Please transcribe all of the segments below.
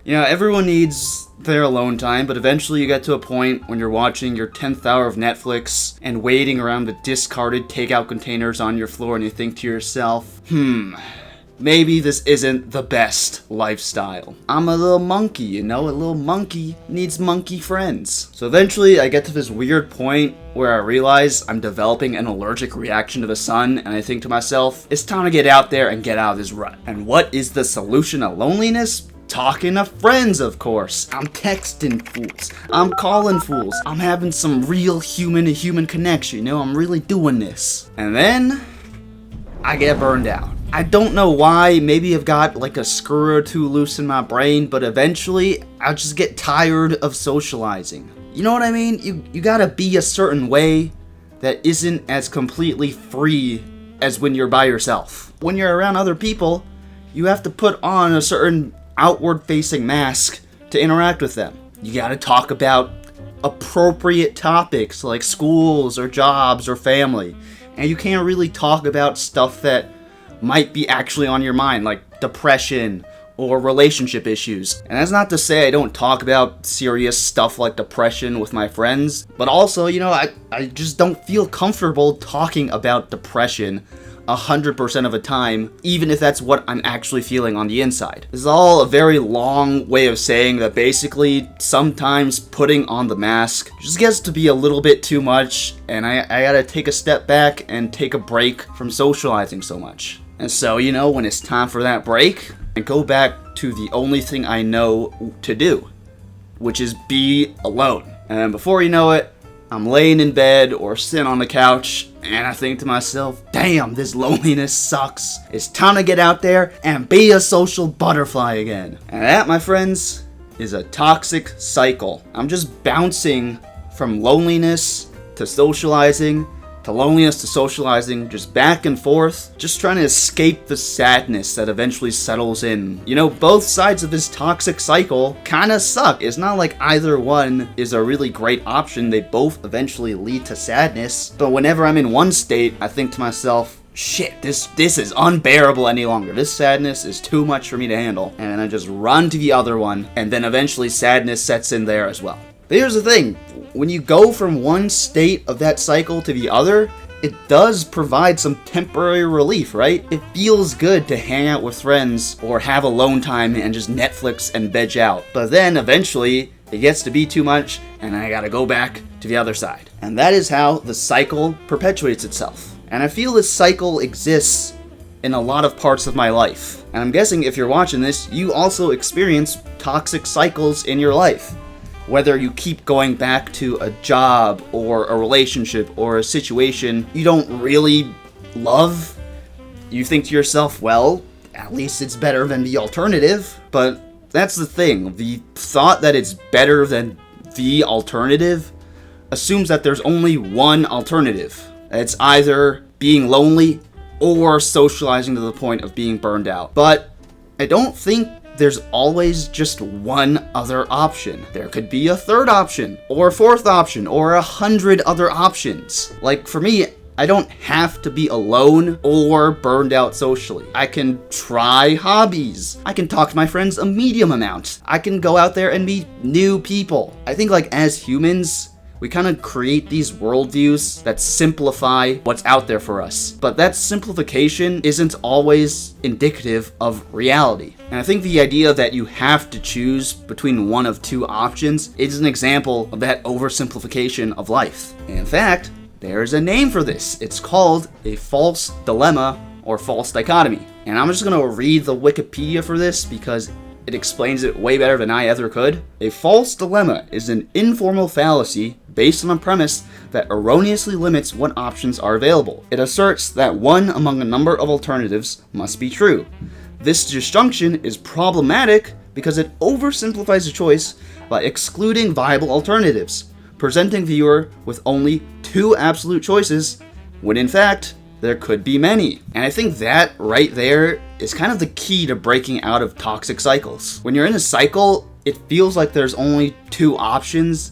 Everyone needs their alone time, but eventually you get to a point when you're watching your 10th hour of Netflix and waiting around the discarded takeout containers on your floor and you think to yourself, maybe this isn't the best lifestyle. I'm a little monkey, a little monkey needs monkey friends. So eventually I get to this weird point where I realize I'm developing an allergic reaction to the sun, and I think to myself, it's time to get out there and get out of this rut. And what is the solution to loneliness? Talking to friends, of course. I'm texting fools. I'm calling fools. I'm having some real human-to-human connection. I'm really doing this. And then I get burned out. I don't know why. Maybe I've got like a screw or two loose in my brain, but eventually I'll just get tired of socializing. You know what I mean? You gotta be a certain way that isn't as completely free as when you're by yourself. When you're around other people, you have to put on a certain outward-facing mask to interact with them. You gotta talk about appropriate topics like schools or jobs or family. And you can't really talk about stuff that might be actually on your mind, like depression or relationship issues. And that's not to say I don't talk about serious stuff like depression with my friends, but also, I just don't feel comfortable talking about depression 100% of the time, even if that's what I'm actually feeling on the inside. This is all a very long way of saying that basically sometimes putting on the mask just gets to be a little bit too much, and I gotta take a step back and take a break from socializing so much. And so, when it's time for that break, I go back to the only thing I know to do, which is be alone. And before you know it, I'm laying in bed or sitting on the couch, and I think to myself, damn, this loneliness sucks. It's time to get out there and be a social butterfly again. And that, my friends, is a toxic cycle. I'm just bouncing from loneliness to socializing, to loneliness to socializing, just back and forth, just trying to escape the sadness that eventually settles in. Both sides of this toxic cycle kind of suck. It's not like either one is a really great option. They both eventually lead to sadness. But whenever I'm in one state, I think to myself, shit, this is unbearable any longer. This sadness is too much for me to handle. And then I just run to the other one, and then eventually sadness sets in there as well. But here's the thing, when you go from one state of that cycle to the other, it does provide some temporary relief, right? It feels good to hang out with friends or have alone time and just Netflix and veg out. But then eventually it gets to be too much and I gotta go back to the other side. And that is how the cycle perpetuates itself. And I feel this cycle exists in a lot of parts of my life. And I'm guessing if you're watching this, you also experience toxic cycles in your life. Whether you keep going back to a job or a relationship or a situation you don't really love, you think to yourself, well, at least it's better than the alternative. But that's the thing. The thought that it's better than the alternative assumes that there's only one alternative. It's either being lonely or socializing to the point of being burned out. But I don't think there's always just one other option. There could be a third option, or a fourth option, or 100 other options. Like for me, I don't have to be alone or burned out socially. I can try hobbies. I can talk to my friends a medium amount. I can go out there and meet new people. I think as humans, we kind of create these worldviews that simplify what's out there for us. But that simplification isn't always indicative of reality. And I think the idea that you have to choose between one of two options is an example of that oversimplification of life. And in fact, there's a name for this. It's called a false dilemma or false dichotomy. And I'm just going to read the Wikipedia for this because it explains it way better than I ever could. A false dilemma is an informal fallacy based on a premise that erroneously limits what options are available. It asserts that one among a number of alternatives must be true. This disjunction is problematic because it oversimplifies a choice by excluding viable alternatives, presenting the viewer with only two absolute choices, when in fact, there could be many. And I think that right there is kind of the key to breaking out of toxic cycles. When you're in a cycle, it feels like there's only two options,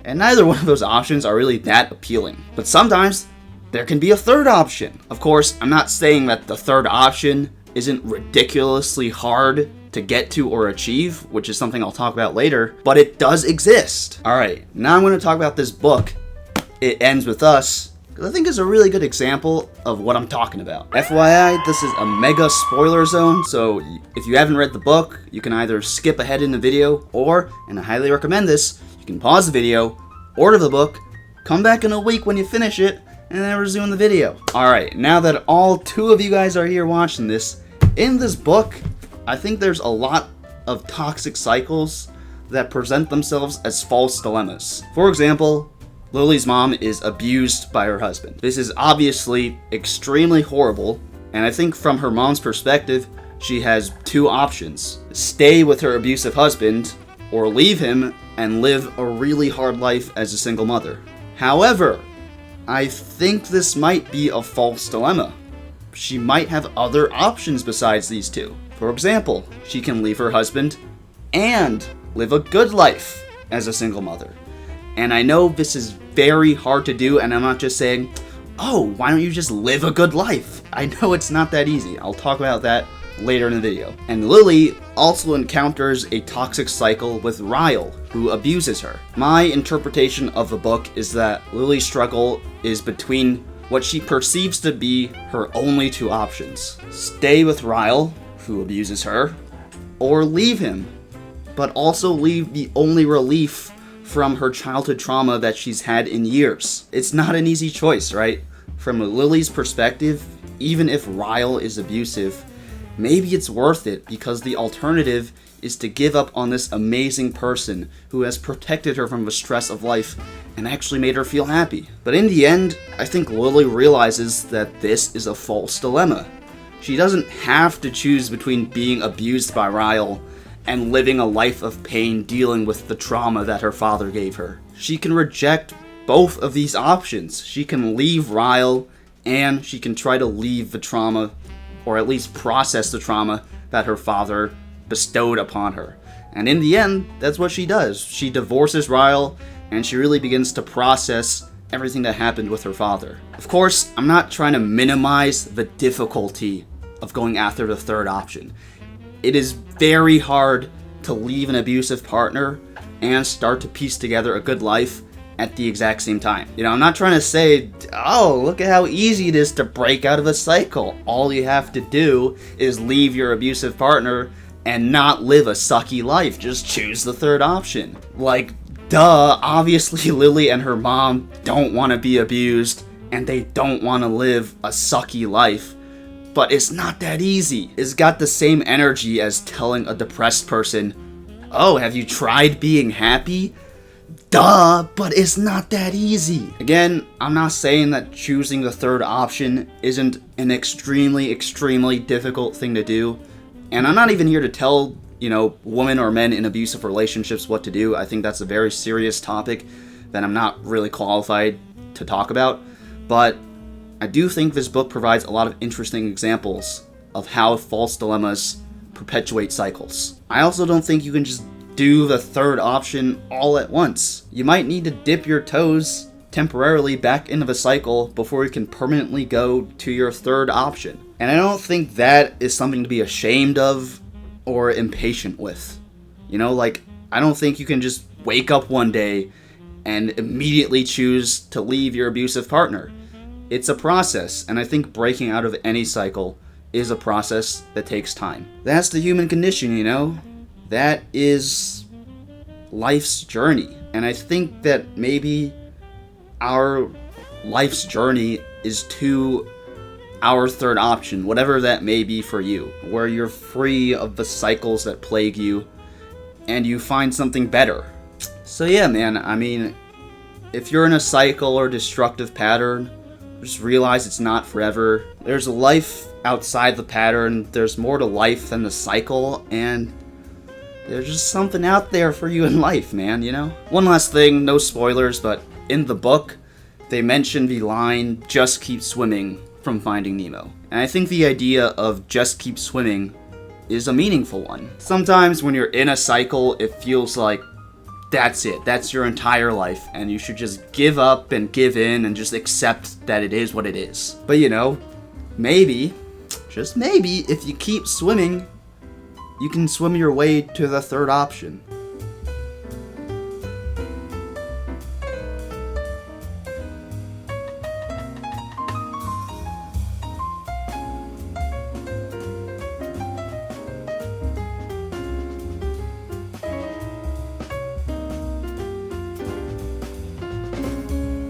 and neither one of those options are really that appealing. But sometimes there can be a third option. Of course, I'm not saying that the third option isn't ridiculously hard to get to or achieve, which is something I'll talk about later, but it does exist. Alright, now I'm going to talk about this book, It Ends With Us, because I think is a really good example of what I'm talking about. FYI, this is a mega spoiler zone, so if you haven't read the book, you can either skip ahead in the video, or, and I highly recommend this, you can pause the video, order the book, come back in a week when you finish it, and then resume the video. Alright, now that all 2 of you guys are here watching this, in this book, I think there's a lot of toxic cycles that present themselves as false dilemmas. For example, Lily's mom is abused by her husband. This is obviously extremely horrible, and I think from her mom's perspective, she has 2 options. Stay with her abusive husband, or leave him and live a really hard life as a single mother. However, I think this might be a false dilemma. She might have other options besides these 2. For example, she can leave her husband and live a good life as a single mother. And I know this is very hard to do, and I'm not just saying, oh, why don't you just live a good life? I know it's not that easy. I'll talk about that later in the video. And Lily also encounters a toxic cycle with Ryle, who abuses her. My interpretation of the book is that Lily's struggle is between what she perceives to be her only 2 options. Stay with Ryle, who abuses her, or leave him, but also leave the only relief from her childhood trauma that she's had in years. It's not an easy choice, right? From Lily's perspective, even if Ryle is abusive, maybe it's worth it because the alternative is to give up on this amazing person who has protected her from the stress of life and actually made her feel happy. But in the end, I think Lily realizes that this is a false dilemma. She doesn't have to choose between being abused by Ryle and living a life of pain dealing with the trauma that her father gave her. She can reject both of these options. She can leave Ryle, and she can try to leave the trauma, or at least process the trauma that her father bestowed upon her. And in the end, that's what she does. She divorces Ryle, and she really begins to process everything that happened with her father. Of course, I'm not trying to minimize the difficulty of going after the 3rd option. It is very hard to leave an abusive partner and start to piece together a good life at the exact same time. You know, I'm not trying to say, oh, look at how easy it is to break out of a cycle. All you have to do is leave your abusive partner and not live a sucky life. Just choose the 3rd option. Like, duh, obviously Lily and her mom don't want to be abused and they don't want to live a sucky life. But it's not that easy. It's got the same energy as telling a depressed person, oh, have you tried being happy? Duh, but it's not that easy. Again, I'm not saying that choosing the 3rd option isn't an extremely, extremely difficult thing to do. And I'm not even here to tell, women or men in abusive relationships what to do. I think that's a very serious topic that I'm not really qualified to talk about. But I do think this book provides a lot of interesting examples of how false dilemmas perpetuate cycles. I also don't think you can just do the 3rd option all at once. You might need to dip your toes temporarily back into the cycle before you can permanently go to your 3rd option. And I don't think that is something to be ashamed of or impatient with. I don't think you can just wake up one day and immediately choose to leave your abusive partner. It's a process, and I think breaking out of any cycle is a process that takes time. That's the human condition, That is life's journey. And I think that maybe our life's journey is to our 3rd option, whatever that may be for you, where you're free of the cycles that plague you and you find something better. So yeah, man, if you're in a cycle or destructive pattern, just realize it's not forever. There's a life outside the pattern. There's more to life than the cycle, and there's just something out there for you in life, man, One last thing, no spoilers, but in the book, they mention the line, just keep swimming, from Finding Nemo. And I think the idea of just keep swimming is a meaningful one. Sometimes when you're in a cycle, it feels like that's it. That's your entire life, and you should just give up and give in and just accept that it is what it is. But maybe, just maybe, if you keep swimming, you can swim your way to the third option.